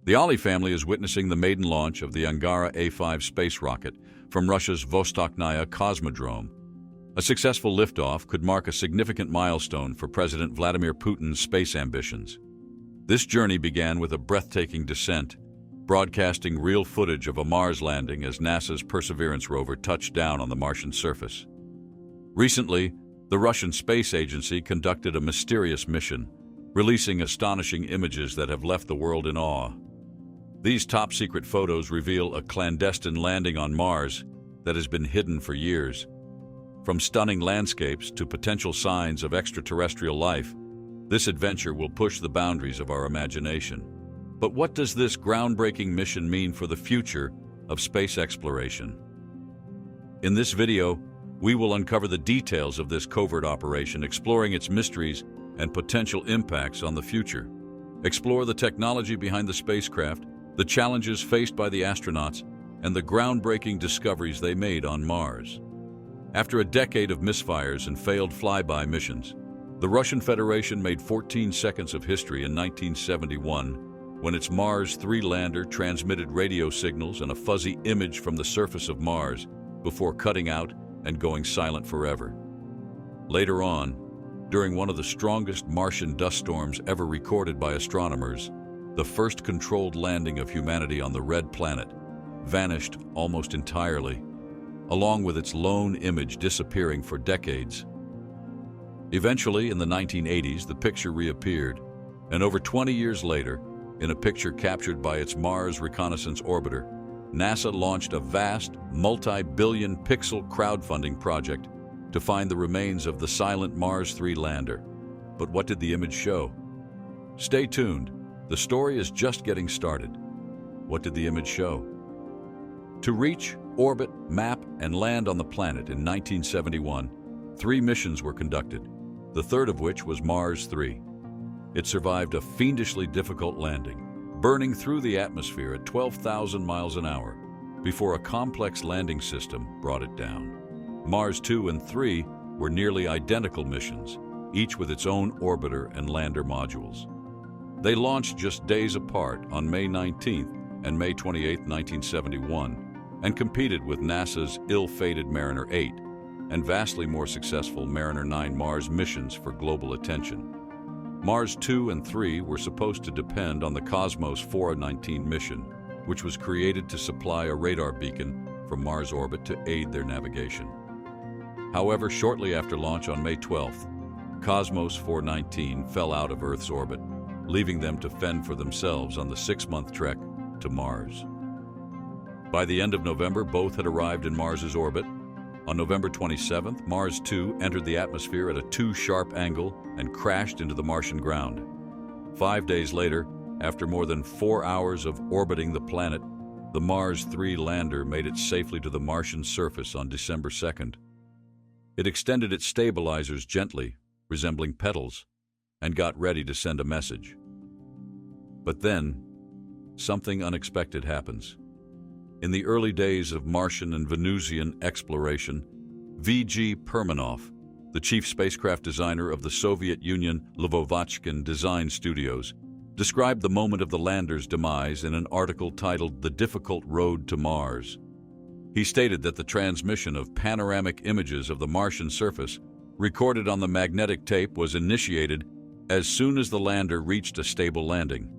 The Ali family is witnessing the maiden launch of the Angara A-5 space rocket from Russia's Vostochная Cosmodrome. A successful liftoff could mark a significant milestone for President Vladimir Putin's space ambitions. This journey began with a breathtaking descent, broadcasting real footage of a Mars landing as NASA's Perseverance rover touched down on the Martian surface. Recently, the Russian Space Agency conducted a mysterious mission, releasing astonishing images that have left the world in awe. These top-secret photos reveal a clandestine landing on Mars that has been hidden for years. From stunning landscapes to potential signs of extraterrestrial life, this adventure will push the boundaries of our imagination. But what does this groundbreaking mission mean for the future of space exploration? In this video, we will uncover the details of this covert operation, exploring its mysteries and potential impacts on the future. Explore the technology behind the spacecraft, the challenges faced by the astronauts, and the groundbreaking discoveries they made on Mars. After a decade of misfires and failed flyby missions, the Russian Federation made 14 seconds of history in 1971 when its Mars 3 lander transmitted radio signals and a fuzzy image from the surface of Mars before cutting out and going silent forever. Later on, during one of the strongest Martian dust storms ever recorded by astronomers, the first controlled landing of humanity on the red planet vanished almost entirely, along with its lone image disappearing for decades. Eventually, in the 1980s, the picture reappeared, and over 20 years later, in a picture captured by its Mars Reconnaissance Orbiter, NASA launched a vast, multi-billion pixel crowdfunding project to find the remains of the silent Mars 3 lander. But what did the image show? Stay tuned. The story is just getting started. What did the image show? To reach, orbit, map, and land on the planet in 1971, 3 missions were conducted, the third of which was Mars 3. It survived a fiendishly difficult landing, burning through the atmosphere at 12,000 miles an hour before a complex landing system brought it down. Mars 2 and 3 were nearly identical missions, each with its own orbiter and lander modules. They launched just days apart on May 19th and May 28, 1971, and competed with NASA's ill-fated Mariner 8 and vastly more successful Mariner 9 Mars missions for global attention. Mars 2 and 3 were supposed to depend on the Cosmos 419 mission, which was created to supply a radar beacon from Mars orbit to aid their navigation. However, shortly after launch on May 12th, Cosmos 419 fell out of Earth's orbit, leaving them to fend for themselves on the 6-month trek to Mars. By the end of November, both had arrived in Mars's orbit. On November 27th, Mars 2 entered the atmosphere at a too sharp angle and crashed into the Martian ground. 5 days later, after more than 4 hours of orbiting the planet, the Mars 3 lander made it safely to the Martian surface on December 2nd. It extended its stabilizers gently, resembling pedals, and got ready to send a message. But then, something unexpected happens. In the early days of Martian and Venusian exploration, V.G. Permanov, the chief spacecraft designer of the Soviet Union Lvovachkin Design Studios, described the moment of the lander's demise in an article titled "The Difficult Road to Mars." He stated that the transmission of panoramic images of the Martian surface recorded on the magnetic tape was initiated as soon as the lander reached a stable landing.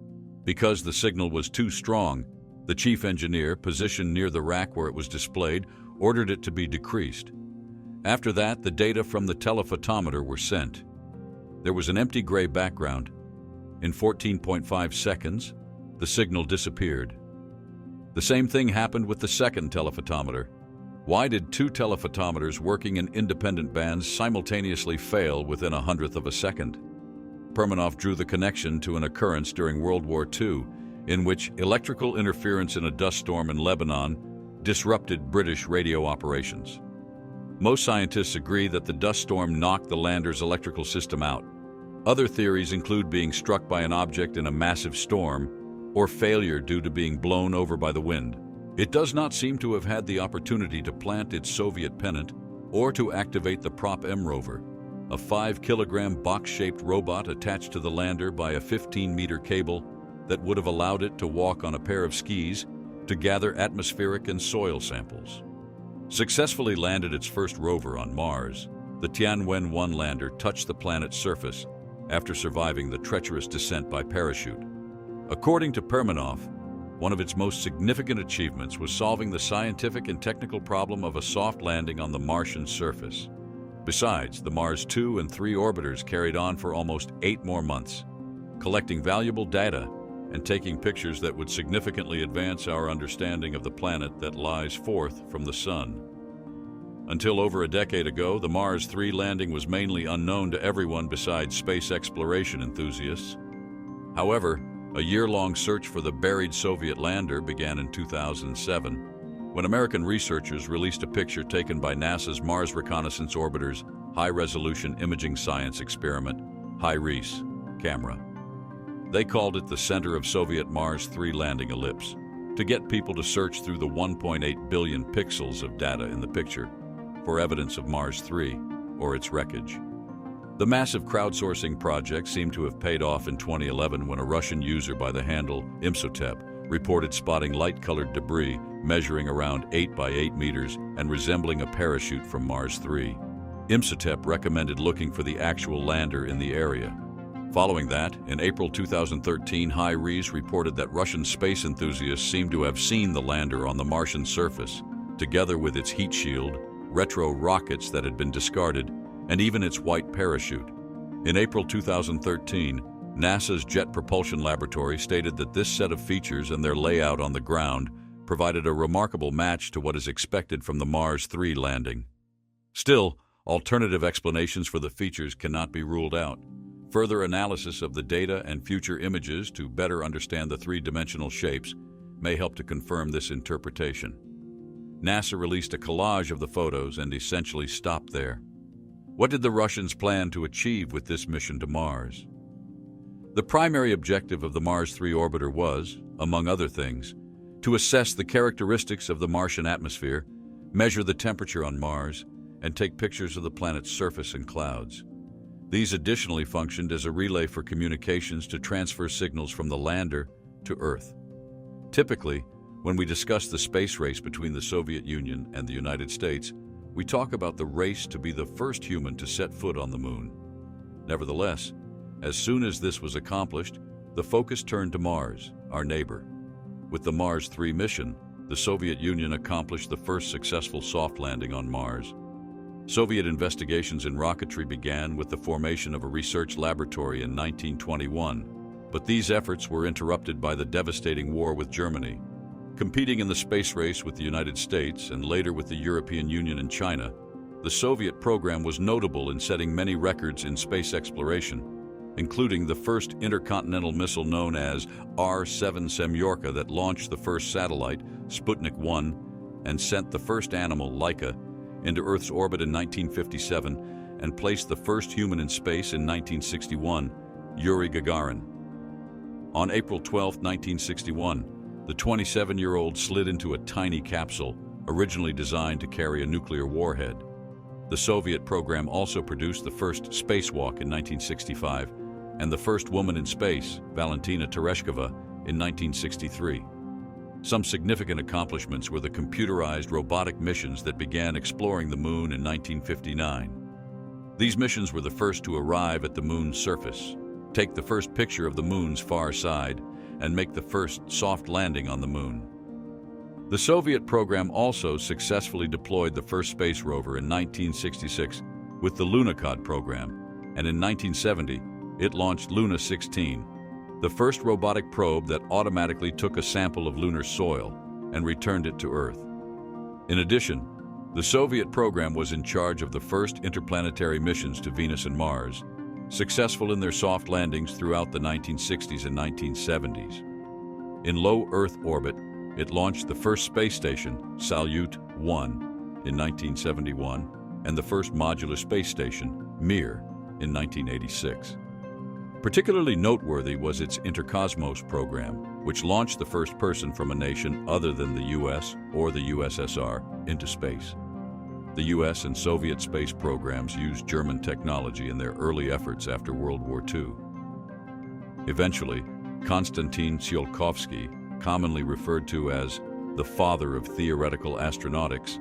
Because the signal was too strong, the chief engineer, positioned near the rack where it was displayed, ordered it to be decreased. After that, the data from the telephotometer were sent. There was an empty gray background. In 14.5 seconds, the signal disappeared. The same thing happened with the second telephotometer. Why did 2 telephotometers working in independent bands simultaneously fail within 1/100th of a second? Permanov drew the connection to an occurrence during World War II, in which electrical interference in a dust storm in Lebanon disrupted British radio operations. Most scientists agree that the dust storm knocked the lander's electrical system out. Other theories include being struck by an object in a massive storm or failure due to being blown over by the wind. It does not seem to have had the opportunity to plant its Soviet pennant or to activate the Prop M rover, a 5-kilogram box-shaped robot attached to the lander by a 15-meter cable that would have allowed it to walk on a pair of skis to gather atmospheric and soil samples. Successfully landed its first rover on Mars, the Tianwen-1 lander touched the planet's surface after surviving the treacherous descent by parachute. According to Permanoff, one of its most significant achievements was solving the scientific and technical problem of a soft landing on the Martian surface. Besides, the Mars 2 and 3 orbiters carried on for almost 8 more months, collecting valuable data and taking pictures that would significantly advance our understanding of the planet that lies forth from the Sun. Until over a decade ago, the Mars 3 landing was mainly unknown to everyone besides space exploration enthusiasts. However, a year-long search for the buried Soviet lander began in 2007, when American researchers released a picture taken by NASA's Mars Reconnaissance Orbiter's High-Resolution Imaging Science Experiment, HIRISE, camera. They called it the center of Soviet Mars 3 landing ellipse, to get people to search through the 1.8 billion pixels of data in the picture for evidence of Mars 3 or its wreckage. The massive crowdsourcing project seemed to have paid off in 2011 when a Russian user by the handle Imsotep reported spotting light-colored debris measuring around 8 by 8 meters and resembling a parachute from Mars 3. Imsotep recommended looking for the actual lander in the area. Following that, in April 2013, HIRISE reported that Russian space enthusiasts seemed to have seen the lander on the Martian surface, together with its heat shield, retro rockets that had been discarded, and even its white parachute. In April 2013, NASA's Jet Propulsion Laboratory stated that this set of features and their layout on the ground provided a remarkable match to what is expected from the Mars 3 landing. Still, alternative explanations for the features cannot be ruled out. Further analysis of the data and future images to better understand the three-dimensional shapes may help to confirm this interpretation. NASA released a collage of the photos and essentially stopped there. What did the Russians plan to achieve with this mission to Mars? The primary objective of the Mars 3 orbiter was, among other things, to assess the characteristics of the Martian atmosphere, measure the temperature on Mars, and take pictures of the planet's surface and clouds. These additionally functioned as a relay for communications to transfer signals from the lander to Earth. Typically, when we discuss the space race between the Soviet Union and the United States, we talk about the race to be the first human to set foot on the moon. Nevertheless, as soon as this was accomplished, the focus turned to Mars, our neighbor. With the Mars 3 mission, the Soviet Union accomplished the first successful soft landing on Mars. Soviet investigations in rocketry began with the formation of a research laboratory in 1921, but these efforts were interrupted by the devastating war with Germany. Competing in the space race with the United States and later with the European Union and China, the Soviet program was notable in setting many records in space exploration, including the first intercontinental missile known as R-7 Semyorka that launched the first satellite, Sputnik 1, and sent the first animal, Laika, into Earth's orbit in 1957 and placed the first human in space in 1961, Yuri Gagarin. On April 12, 1961, the 27-year-old slid into a tiny capsule, originally designed to carry a nuclear warhead. The Soviet program also produced the first spacewalk in 1965 and the first woman in space, Valentina Tereshkova, in 1963. Some significant accomplishments were the computerized robotic missions that began exploring the moon in 1959. These missions were the first to arrive at the moon's surface, take the first picture of the moon's far side, and make the first soft landing on the moon. The Soviet program also successfully deployed the first space rover in 1966 with the Lunokhod program, and in 1970 it launched Luna 16, the first robotic probe that automatically took a sample of lunar soil and returned it to Earth. In addition, the Soviet program was in charge of the first interplanetary missions to Venus and Mars, successful in their soft landings throughout the 1960s and 1970s. In low Earth orbit, it launched the first space station, Salyut 1, in 1971, and the first modular space station, Mir, in 1986. Particularly noteworthy was its Intercosmos program, which launched the first person from a nation other than the US or the USSR into space. The US and Soviet space programs used German technology in their early efforts after World War II. Eventually, Konstantin Tsiolkovsky, commonly referred to as the father of theoretical astronautics,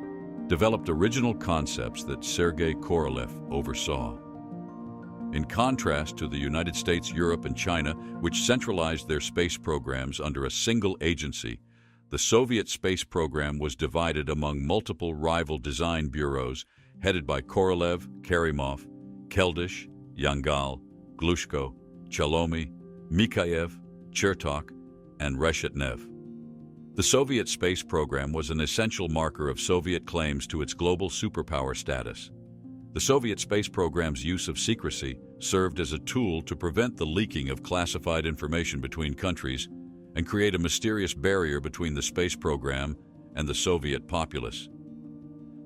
developed original concepts that Sergei Korolev oversaw. In contrast to the United States, Europe, and China, which centralized their space programs under a single agency, the Soviet space program was divided among multiple rival design bureaus headed by Korolev, Kerimov, Keldysh, Yangal, Glushko, Chalomy, Mikhaev, Chertok, and Reshetnev. The Soviet space program was an essential marker of Soviet claims to its global superpower status. The Soviet space program's use of secrecy served as a tool to prevent the leaking of classified information between countries and create a mysterious barrier between the space program and the Soviet populace.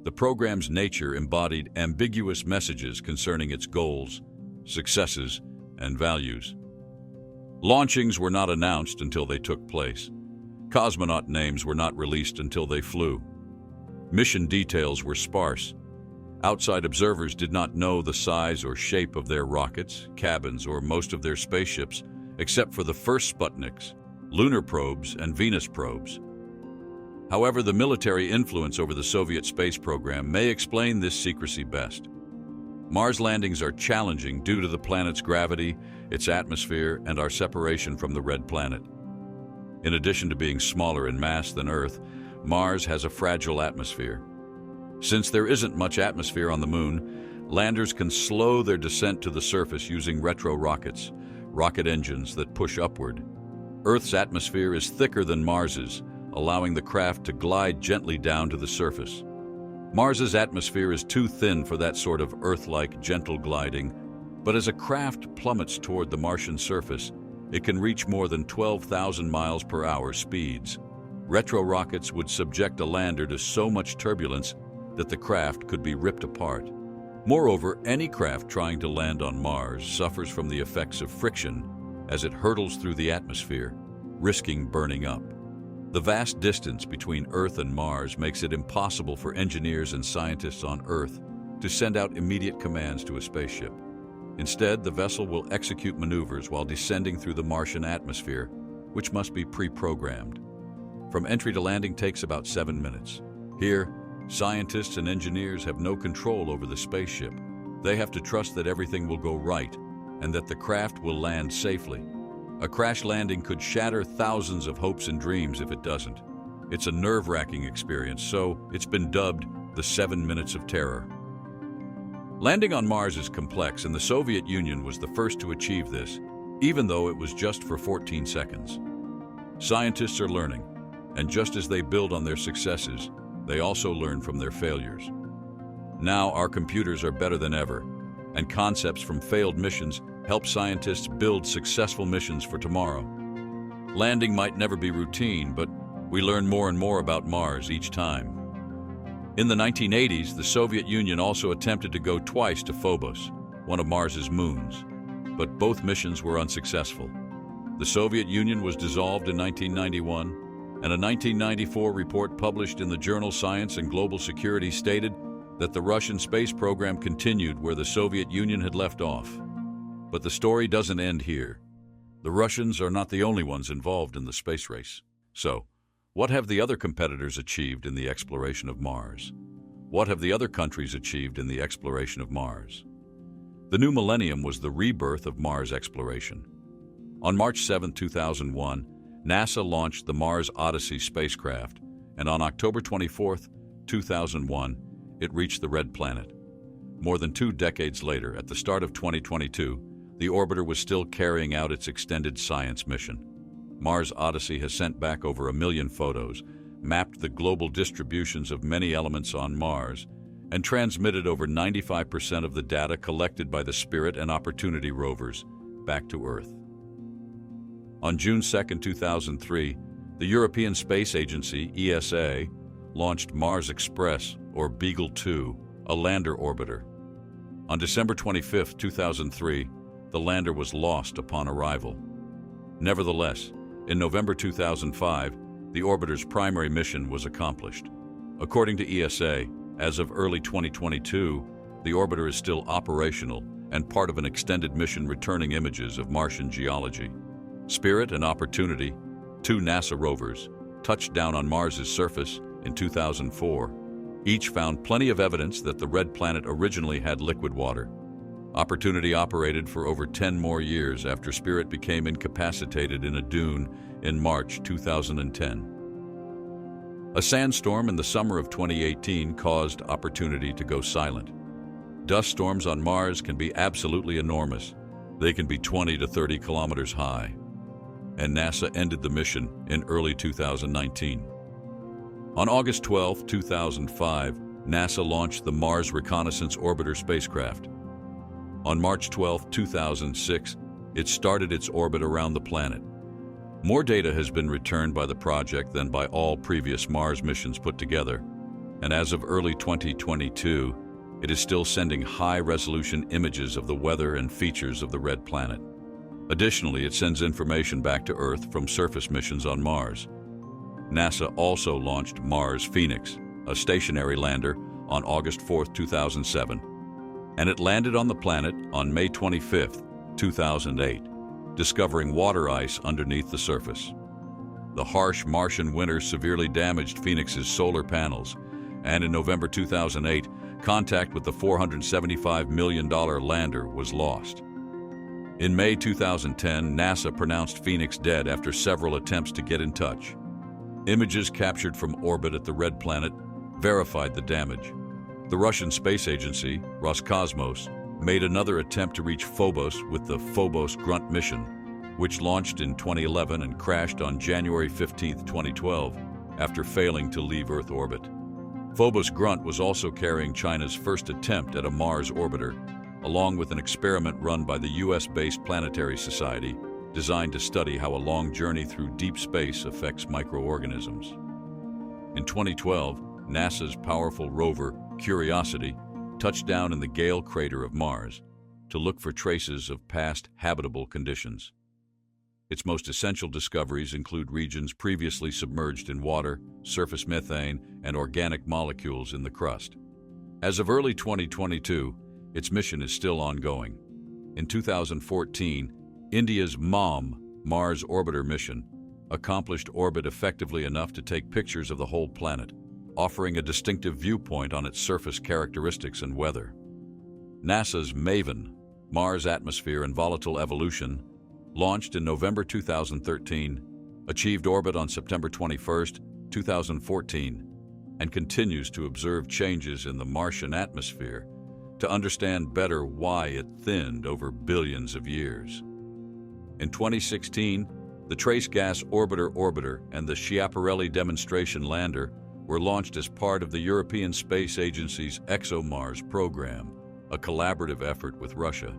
The program's nature embodied ambiguous messages concerning its goals, successes, and values. Launchings were not announced until they took place. Cosmonaut names were not released until they flew. Mission details were sparse. Outside observers did not know the size or shape of their rockets, cabins, or most of their spaceships, except for the first Sputniks, lunar probes, and Venus probes. However, the military influence over the Soviet space program may explain this secrecy best. Mars landings are challenging due to the planet's gravity, its atmosphere, and our separation from the red planet. In addition to being smaller in mass than Earth, Mars has a fragile atmosphere. Since there isn't much atmosphere on the Moon, landers can slow their descent to the surface using retro rockets, rocket engines that push upward. Earth's atmosphere is thicker than Mars's, allowing the craft to glide gently down to the surface. Mars's atmosphere is too thin for that sort of Earth-like gentle gliding, but as a craft plummets toward the Martian surface, it can reach more than 12,000 miles per hour speeds. Retro rockets would subject a lander to so much turbulence that the craft could be ripped apart. Moreover, any craft trying to land on Mars suffers from the effects of friction as it hurtles through the atmosphere, risking burning up. The vast distance between Earth and Mars makes it impossible for engineers and scientists on Earth to send out immediate commands to a spaceship. Instead, the vessel will execute maneuvers while descending through the Martian atmosphere, which must be pre-programmed. From entry to landing takes about 7 minutes. Here, scientists and engineers have no control over the spaceship. They have to trust that everything will go right and that the craft will land safely. A crash landing could shatter thousands of hopes and dreams if it doesn't. It's a nerve-wracking experience, so it's been dubbed the 7 minutes of terror. Landing on Mars is complex, and the Soviet Union was the first to achieve this, even though it was just for 14 seconds. Scientists are learning, and just as they build on their successes, they also learn from their failures. Now our computers are better than ever, and concepts from failed missions help scientists build successful missions for tomorrow. Landing might never be routine, but we learn more and more about Mars each time. In the 1980s, the Soviet Union also attempted to go twice to Phobos, one of Mars's moons, but both missions were unsuccessful. The Soviet Union was dissolved in 1991, and a 1994 report published in the journal Science and Global Security stated that the Russian space program continued where the Soviet Union had left off. But the story doesn't end here. The Russians are not the only ones involved in the space race. So, what have the other competitors achieved in the exploration of Mars? What have the other countries achieved in the exploration of Mars? The new millennium was the rebirth of Mars exploration. On March 7, 2001, NASA launched the Mars Odyssey spacecraft, and on October 24, 2001, it reached the Red Planet. More than 2 decades later, at the start of 2022, the orbiter was still carrying out its extended science mission. Mars Odyssey has sent back over 1 million photos, mapped the global distributions of many elements on Mars, and transmitted over 95% of the data collected by the Spirit and Opportunity rovers back to Earth. On June 2, 2003, the European Space Agency, ESA, launched Mars Express, or Beagle 2, a lander orbiter. On December 25, 2003, the lander was lost upon arrival. Nevertheless, in November 2005, the orbiter's primary mission was accomplished. According to ESA, as of early 2022, the orbiter is still operational and part of an extended mission returning images of Martian geology. Spirit and Opportunity, two NASA rovers, touched down on Mars's surface in 2004. Each found plenty of evidence that the red planet originally had liquid water. Opportunity operated for over 10 more years after Spirit became incapacitated in a dune in March 2010. A sandstorm in the summer of 2018 caused Opportunity to go silent. Dust storms on Mars can be absolutely enormous. They can be 20 to 30 kilometers high. And NASA ended the mission in early 2019. On August 12, 2005, NASA launched the Mars Reconnaissance Orbiter spacecraft. On March 12, 2006, it started its orbit around the planet. More data has been returned by the project than by all previous Mars missions put together, and as of early 2022, it is still sending high-resolution images of the weather and features of the red planet. Additionally, it sends information back to Earth from surface missions on Mars. NASA also launched Mars Phoenix, a stationary lander, on August 4, 2007, and it landed on the planet on May 25, 2008, discovering water ice underneath the surface. The harsh Martian winter severely damaged Phoenix's solar panels, and in November 2008, contact with the $475 million lander was lost. In May 2010, NASA pronounced Phoenix dead after several attempts to get in touch. Images captured from orbit at the red planet verified the damage. The Russian space agency, Roscosmos, made another attempt to reach Phobos with the Phobos Grunt mission, which launched in 2011 and crashed on January 15, 2012, after failing to leave Earth orbit. Phobos Grunt was also carrying China's first attempt at a Mars orbiter, along with an experiment run by the US-based Planetary Society, designed to study how a long journey through deep space affects microorganisms. In 2012, NASA's powerful rover, Curiosity, touched down in the Gale crater of Mars to look for traces of past habitable conditions. Its most essential discoveries include regions previously submerged in water, surface methane, and organic molecules in the crust. As of early 2022, its mission is still ongoing. In 2014, India's MOM, Mars Orbiter mission, accomplished orbit effectively enough to take pictures of the whole planet, offering a distinctive viewpoint on its surface characteristics and weather. NASA's MAVEN, Mars Atmosphere and Volatile Evolution, launched in November 2013, achieved orbit on September 21, 2014, and continues to observe changes in the Martian atmosphere to understand better why it thinned over billions of years. In 2016, the Trace Gas Orbiter and the Schiaparelli Demonstration Lander were launched as part of the European Space Agency's ExoMars program, a collaborative effort with Russia.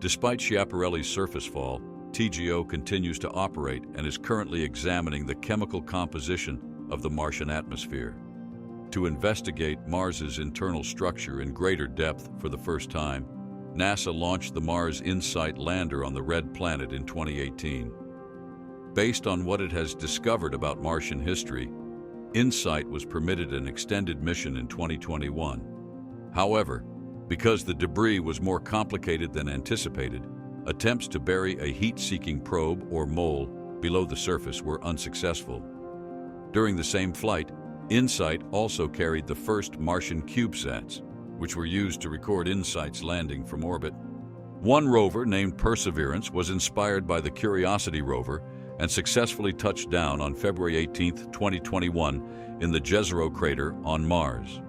Despite Schiaparelli's surface fall, TGO continues to operate and is currently examining the chemical composition of the Martian atmosphere. To investigate Mars's internal structure in greater depth for the first time, NASA launched the Mars InSight lander on the red planet in 2018. Based on what it has discovered about Martian history, InSight was permitted an extended mission in 2021. However, because the debris was more complicated than anticipated, attempts to bury a heat-seeking probe or mole below the surface were unsuccessful. During the same flight, InSight also carried the first Martian CubeSats, which were used to record InSight's landing from orbit. One rover named Perseverance was inspired by the Curiosity rover and successfully touched down on February 18, 2021 in the Jezero crater on Mars.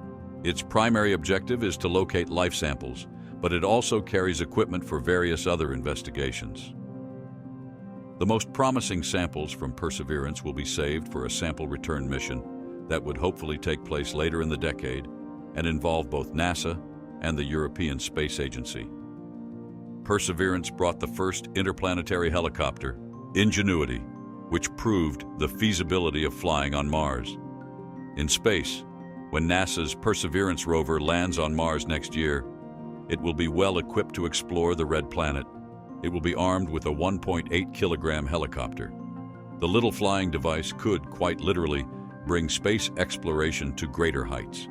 Its primary objective is to locate life samples, but it also carries equipment for various other investigations. The most promising samples from Perseverance will be saved for a sample return mission that would hopefully take place later in the decade and involve both NASA and the European Space Agency. Perseverance brought the first interplanetary helicopter, Ingenuity, which proved the feasibility of flying on Mars. In space, when NASA's Perseverance rover lands on Mars next year, it will be well equipped to explore the red planet. It will be armed with a 1.8-kilogram helicopter. The little flying device could, quite literally, bring space exploration to greater heights.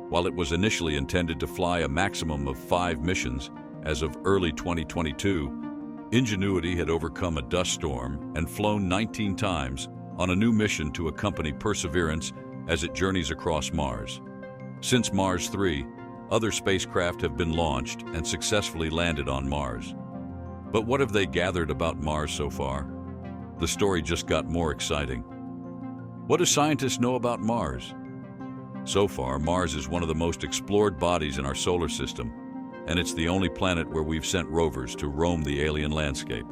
While it was initially intended to fly a maximum of 5 missions as of early 2022, Ingenuity had overcome a dust storm and flown 19 times on a new mission to accompany Perseverance as it journeys across Mars. Since Mars 3, other spacecraft have been launched and successfully landed on Mars. But what have they gathered about Mars so far? The story just got more exciting. What do scientists know about Mars? So far, Mars is one of the most explored bodies in our solar system, and it's the only planet where we've sent rovers to roam the alien landscape.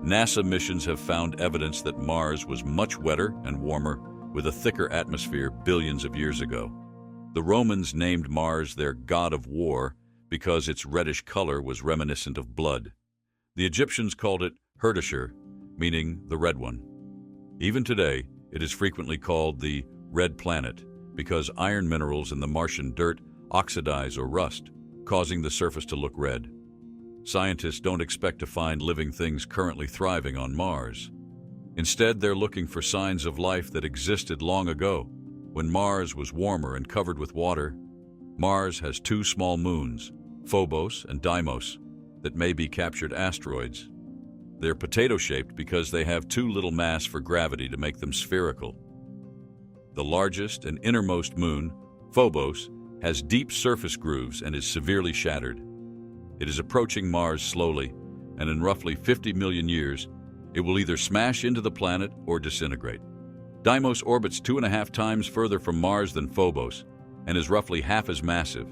NASA missions have found evidence that Mars was much wetter and warmer, with a thicker atmosphere billions of years ago. The Romans named Mars their god of war because its reddish color was reminiscent of blood. The Egyptians called it Herdeshir, meaning the red one. Even today, it is frequently called the red planet because iron minerals in the Martian dirt oxidize or rust, causing the surface to look red. Scientists don't expect to find living things currently thriving on Mars. Instead, they're looking for signs of life that existed long ago, when Mars was warmer and covered with water. Mars has two small moons, Phobos and Deimos, that may be captured asteroids. They're potato-shaped because they have too little mass for gravity to make them spherical. The largest and innermost moon, Phobos, has deep surface grooves and is severely shattered. It is approaching Mars slowly, and in roughly 50 million years, it will either smash into the planet or disintegrate. Deimos orbits 2.5 times further from Mars than Phobos and is roughly half as massive.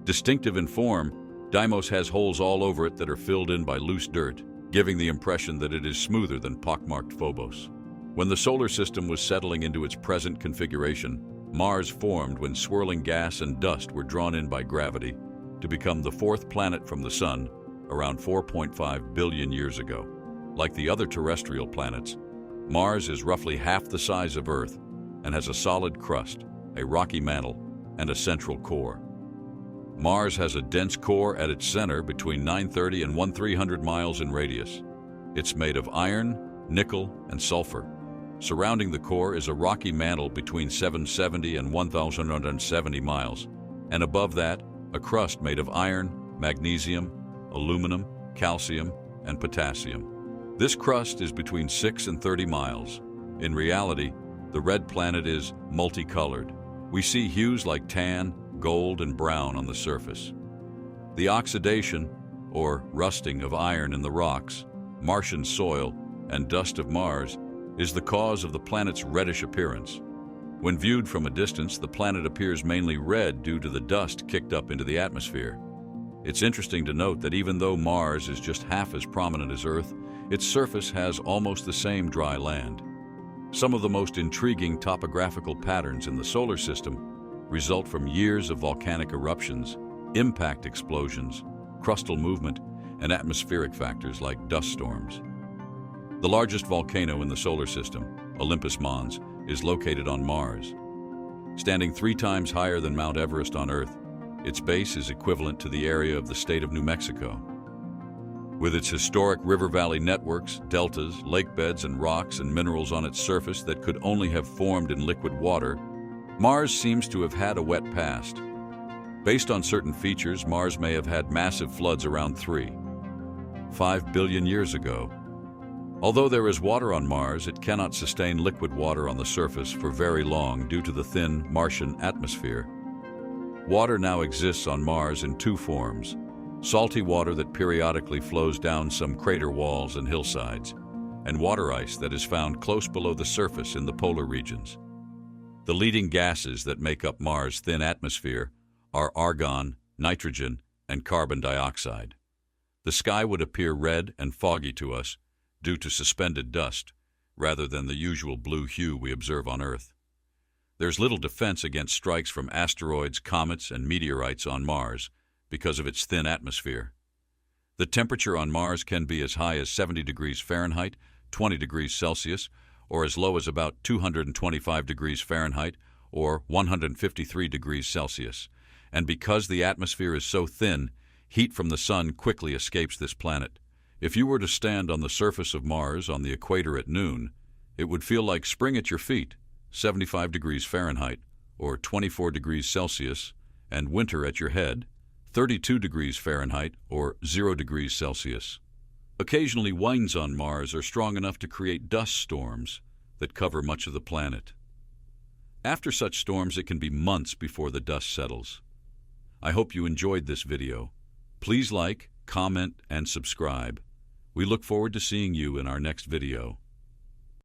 Distinctive in form, Deimos has holes all over it that are filled in by loose dirt, giving the impression that it is smoother than pockmarked Phobos. When the solar system was settling into its present configuration, Mars formed when swirling gas and dust were drawn in by gravity to become the fourth planet from the Sun around 4.5 billion years ago. Like the other terrestrial planets, Mars is roughly half the size of Earth and has a solid crust, a rocky mantle, and a central core. Mars has a dense core at its center between 930 and 1300 miles in radius. It's made of iron, nickel, and sulfur. Surrounding the core is a rocky mantle between 770 and 1170 miles, and above that, a crust made of iron, magnesium, aluminum, calcium, and potassium. This crust is between 6 and 30 miles. In reality, the red planet is multicolored. We see hues like tan, gold, and brown on the surface. The oxidation, or rusting of iron in the rocks, Martian soil, and dust of Mars is the cause of the planet's reddish appearance. When viewed from a distance, the planet appears mainly red due to the dust kicked up into the atmosphere. It's interesting to note that even though Mars is just half as prominent as Earth, its surface has almost the same dry land. Some of the most intriguing topographical patterns in the solar system result from years of volcanic eruptions, impact explosions, crustal movement, and atmospheric factors like dust storms. The largest volcano in the solar system, Olympus Mons, is located on Mars. Standing 3 times higher than Mount Everest on Earth, its base is equivalent to the area of the state of New Mexico. With its historic river valley networks, deltas, lake beds, and rocks and minerals on its surface that could only have formed in liquid water, Mars seems to have had a wet past. Based on certain features, Mars may have had massive floods around 3.5 billion years ago. Although there is water on Mars, it cannot sustain liquid water on the surface for very long due to the thin Martian atmosphere. Water now exists on Mars in 2 forms: salty water that periodically flows down some crater walls and hillsides, and water ice that is found close below the surface in the polar regions. The leading gases that make up Mars' thin atmosphere are argon, nitrogen, and carbon dioxide. The sky would appear red and foggy to us due to suspended dust, rather than the usual blue hue we observe on Earth. There's little defense against strikes from asteroids, comets, and meteorites on Mars because of its thin atmosphere. The temperature on Mars can be as high as 70 degrees Fahrenheit, 20 degrees Celsius, or as low as about 225 degrees Fahrenheit, or 153 degrees Celsius. And because the atmosphere is so thin, heat from the sun quickly escapes this planet. If you were to stand on the surface of Mars on the equator at noon, it would feel like spring at your feet, 75 degrees Fahrenheit, or 24 degrees Celsius, and winter at your head, 32 degrees Fahrenheit, or 0 degrees Celsius. Occasionally, winds on Mars are strong enough to create dust storms that cover much of the planet. After such storms, it can be months before the dust settles. I hope you enjoyed this video. Please like, comment, and subscribe. We look forward to seeing you in our next video.